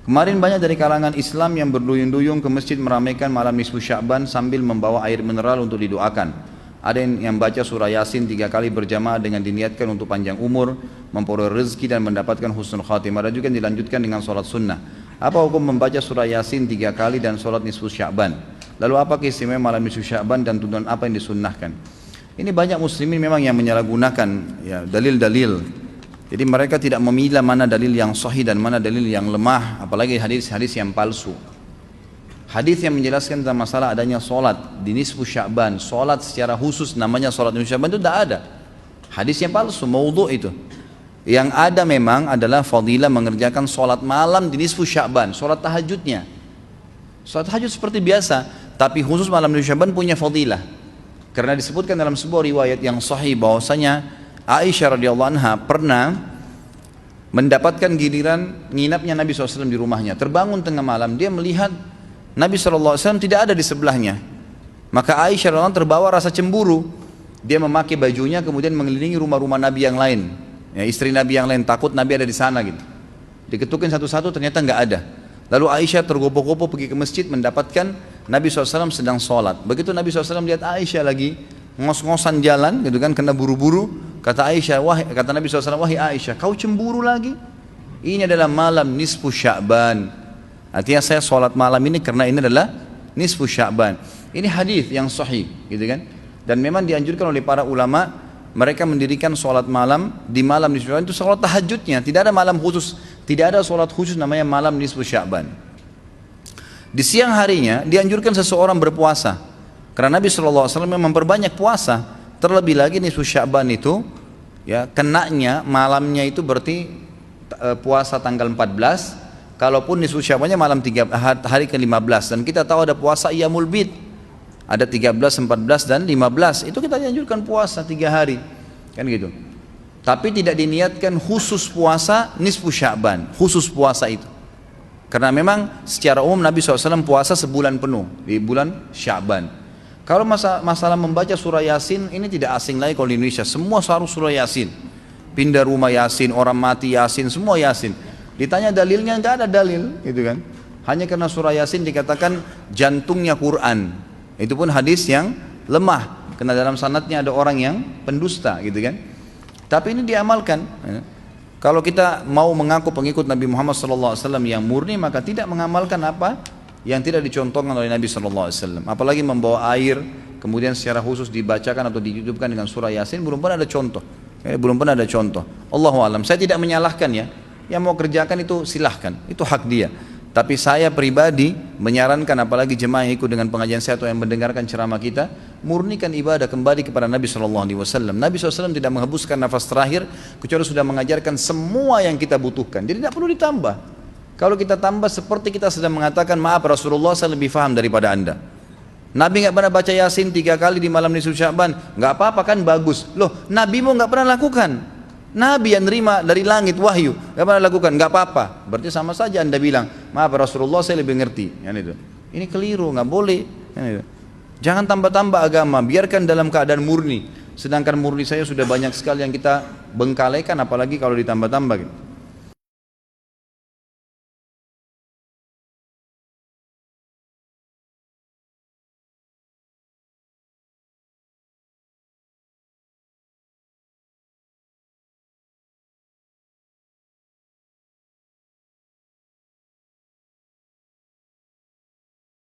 Kemarin banyak dari kalangan Islam yang berduyun-duyung ke masjid meramaikan malam nisfu Sya'ban sambil membawa air mineral untuk didoakan. Ada yang baca surah Yasin 3 kali berjamaah dengan diniatkan untuk panjang umur, memperoleh rezeki dan mendapatkan husnul khatimah. Ada juga yang dilanjutkan dengan sholat sunnah. Apa hukum membaca surah Yasin 3 kali dan sholat nisfu Sya'ban? Lalu apa keistimewaan malam nisfu Sya'ban dan tuntunan apa yang disunnahkan? Ini banyak muslimin memang yang menyalahgunakan ya, dalil-dalil. Jadi mereka tidak memilah mana dalil yang sahih dan mana dalil yang lemah, apalagi hadis-hadis yang palsu. Hadis yang menjelaskan tentang masalah adanya solat di nisfu Sya'ban, solat secara khusus namanya solat nisfu Sya'ban itu tidak ada. Hadis yang palsu, maudhu' itu. Yang ada memang adalah fadilah mengerjakan solat malam di nisfu Sya'ban, solat tahajudnya. Solat tahajud seperti biasa, tapi khusus malam nisfu Sya'ban punya fadilah. Karena disebutkan dalam sebuah riwayat yang sahih bahwasanya Aisyah radhiyallahu anha pernah mendapatkan giliran nginapnya Nabi SAW di rumahnya. Terbangun tengah malam, dia melihat Nabi SAW tidak ada di sebelahnya. Maka Aisyah radhiyallahu anha terbawa rasa cemburu. Dia memakai bajunya kemudian mengelilingi rumah-rumah Nabi yang lain, ya, istri Nabi yang lain, takut Nabi ada di sana gitu. Diketukin satu-satu, ternyata nggak ada. Lalu Aisyah tergopoh-gopoh pergi ke masjid mendapatkan Nabi SAW sedang sholat. Begitu Nabi SAW lihat Aisyah lagi ngos-ngosan jalan gitu kan, kena buru-buru, kata Nabi SAW, wahai Aisyah, kau cemburu lagi? Ini adalah malam nisfu Sya'ban. Artinya saya sholat malam ini karena ini adalah nisfu Sya'ban. Ini hadis yang sahih gitu kan. Dan memang dianjurkan oleh para ulama, mereka mendirikan sholat malam di malam nisfu Sya'ban itu sholat tahajudnya. Tidak ada malam khusus, tidak ada sholat khusus namanya malam nisfu Sya'ban. Di siang harinya dianjurkan seseorang berpuasa. Karena Nabi SAW memperbanyak puasa. Terlebih lagi nisfu Sya'ban itu ya, kenanya malamnya itu berarti puasa tanggal 14. Kalaupun nisfu Sya'bannya malam hari ke-15. Dan kita tahu ada puasa Iyamul Bid, ada 13, 14 dan 15. Itu kita dianjurkan puasa 3 hari kan gitu. Tapi tidak diniatkan khusus puasa nisfu Sya'ban, khusus puasa itu. Karena memang secara umum Nabi SAW puasa sebulan penuh di bulan Sya'ban. Kalau masalah membaca surah Yasin, ini tidak asing lagi kalau di Indonesia. Semua harus surah Yasin. Pindah rumah Yasin, orang mati Yasin, semua Yasin. Ditanya dalilnya, nggak ada dalil, gitu kan? Hanya karena surah Yasin dikatakan jantungnya Quran. Itu pun hadis yang lemah, karena dalam sanadnya ada orang yang pendusta, gitu kan? Tapi ini diamalkan. Kalau kita mau mengaku pengikut Nabi Muhammad SAW yang murni, maka tidak mengamalkan apa yang tidak dicontohkan oleh Nabi SAW. Apalagi membawa air kemudian secara khusus dibacakan atau dihidupkan dengan surah Yasin, belum pernah ada contoh. Belum pernah ada contoh. Allahu alam. Saya tidak menyalahkan ya. Yang mau kerjakan itu silahkan, itu hak dia. Tapi saya pribadi menyarankan, apalagi jemaah yang ikut dengan pengajian saya atau yang mendengarkan ceramah kita, murnikan ibadah kembali kepada Nabi SAW. Nabi SAW tidak menghembuskan nafas terakhir kecuali sudah mengajarkan semua yang kita butuhkan. Jadi tidak perlu ditambah. Kalau kita tambah seperti kita sedang mengatakan, maaf Rasulullah, saya lebih faham daripada anda. Nabi nggak pernah baca Yasin 3 kali di malam nisfu Sya'ban, nggak apa-apa kan, bagus. Loh, Nabi mau nggak pernah lakukan. Nabi yang nerima dari langit wahyu nggak pernah lakukan, nggak apa-apa. Berarti sama saja anda bilang, maaf Rasulullah, saya lebih ngerti. Itu. Ini keliru, nggak boleh. Itu. Jangan tambah-tambah agama, biarkan dalam keadaan murni. Sedangkan murni saya sudah banyak sekali yang kita bengkalaikan, apalagi kalau ditambah-tambah. Gitu.